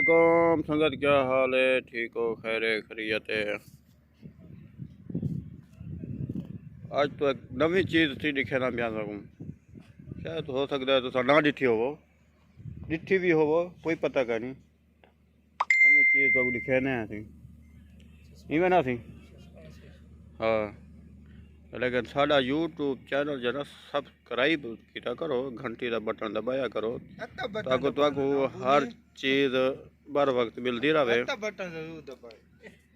वालेकुम संगत, क्या हाल है? ठीक हो? खैर खैरियत है। आज तो एक नवी चीज़ थी दिखे ना पिया सकूँ। शायद हो सकता है तो ना डिठी होवो, डिठी भी होवो, कोई पता का नहीं। नवी चीज़ तो दिखे ना थी इवें ना थी। हाँ, लेकिन साडा यूट्यूब चैनल जरा सब्सक्राइब किया करो, घंटी का बटन दबाया करो ताकि तुमको हर चीज़ बर वक्त मिलती रहे।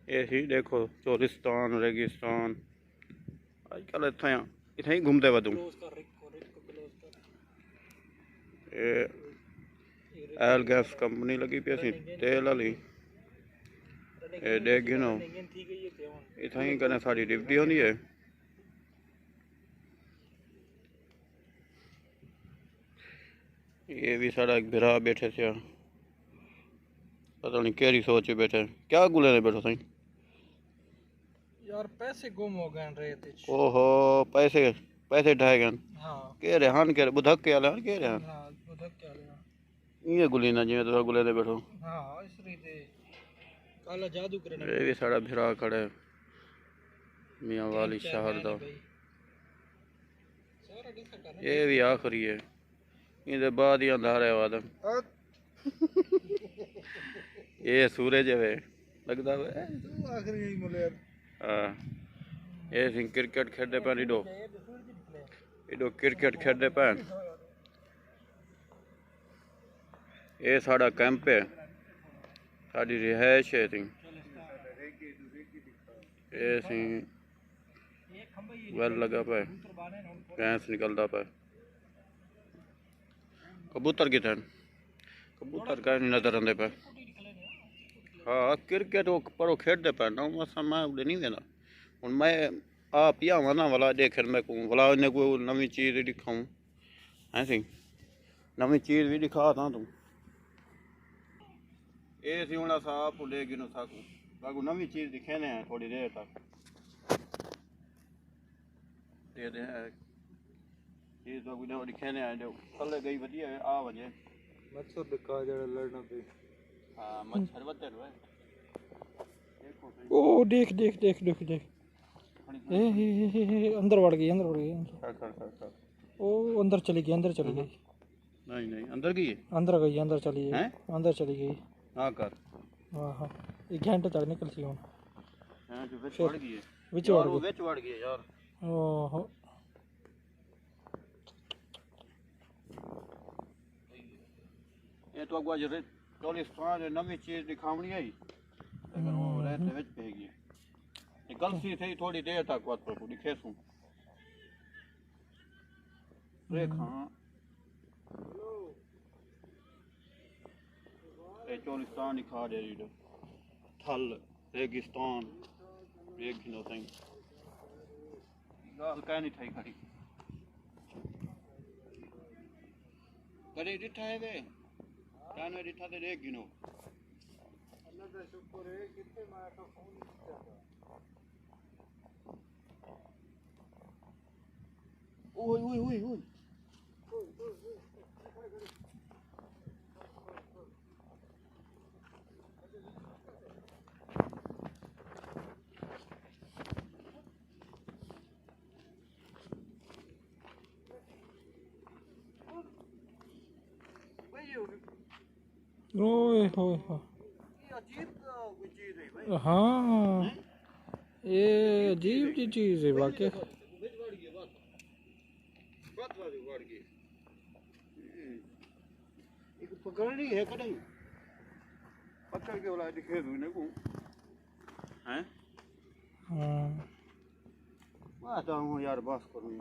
ये देखो चोलिस्तान रेगिस्तान आजकल इतना ही घूमते वधू। एल गैस कंपनी लगी पी सी तेल वाली। देख गिनो इतना ही कने साड़ी डिप्टी होती है। ये भी सारा एक बिरा बैठे थे, पता नहीं केरी सोच बैठे। क्या गुले ने बैठो सही यार, पैसे गुम हो गए रहे थे। ओहो, पैसे पैसे ढाए गए। हाँ कह रहे हान कह बुधक के आले कह रहे हाँ, बुधक क्या लेना ये गुली ना जिवें तुम गुले दे बैठो। हाँ, इसलिए ते काला जादू करने। ये भी सारा बिरा खड़े मियाँ वाली शहर दा। ये भी आखिरी है, इहदे बाद ही अंधारा है वादा। ये सूरज है लगता है आखिरी यही मिले यार। हाँ, ये सिंह क्रिकेट खेलते पैन इडो इडो क्रिकेट खेलते पैन। ये साड़ा कैंप है, साड़ी रिहायश है थी। ये सी वेल लगा पे गैस निकलता पे। कबूतर कितने कबूतर का नहीं नजर आते पे। हाँ, क्रिकेट वो पर वो खेलते पे ना मैं उड़े नहीं देना हूँ। मैं आप या वना वाला देख मैं को वाला इन्हें कोई नवी चीज़ दिखाऊँ ऐसी नवी चीज़ भी दिखा था तुम। ये सी होना साफ ले गिनो साकू बाकू नवी चीज़ दिखे ने थोड़ी देर तक दे दे चीज़ तो कोई दिखे ने जो कल गई वधिया आ वजे मच्छर दिखा जरा लड़ना पे। हाँ, मच्छर बदल है। ओ देख देख देख देख देख, अंदर बढ़ गई, अंदर बढ़ गई। ओ अंदर चली गई, अंदर चली गई। नहीं नहीं, अंदर गई है, अंदर गई, अंदर चली गई, अंदर चली गई। हाँ कर हाँ हाँ, एक घंटे तक निकल सी हूँ। हाँ जो विच बढ़ गई है, विच बढ़ गई, विच बढ़ गई है यार। ओहो, ये तो अगवा जो चोलिस्तान नवी चीज़ दिखावनी आई लेकिन वो रहते विच पेगी निकल सी थी थोड़ी देर तक बात पर दिखे सूं रेखा। ये चोलिस्तान दिखा दे रही थल रेगिस्तान देख गिनो सही गाल कह नहीं थी खड़ी कड़ी डिठा है वे कानवे डिठा ते देख गिनो। अल्लाह का शुक्र है कितने मार का फोन नहीं ओए ओए ओए ओए ओए होए हो। हाँ, ये अजीब सी चीज है वाकई। पकड़नी है कहीं पकड़ के वाला दिखे दूने को हैं। हाँ, मैं आता हूँ यार, बस करूँ।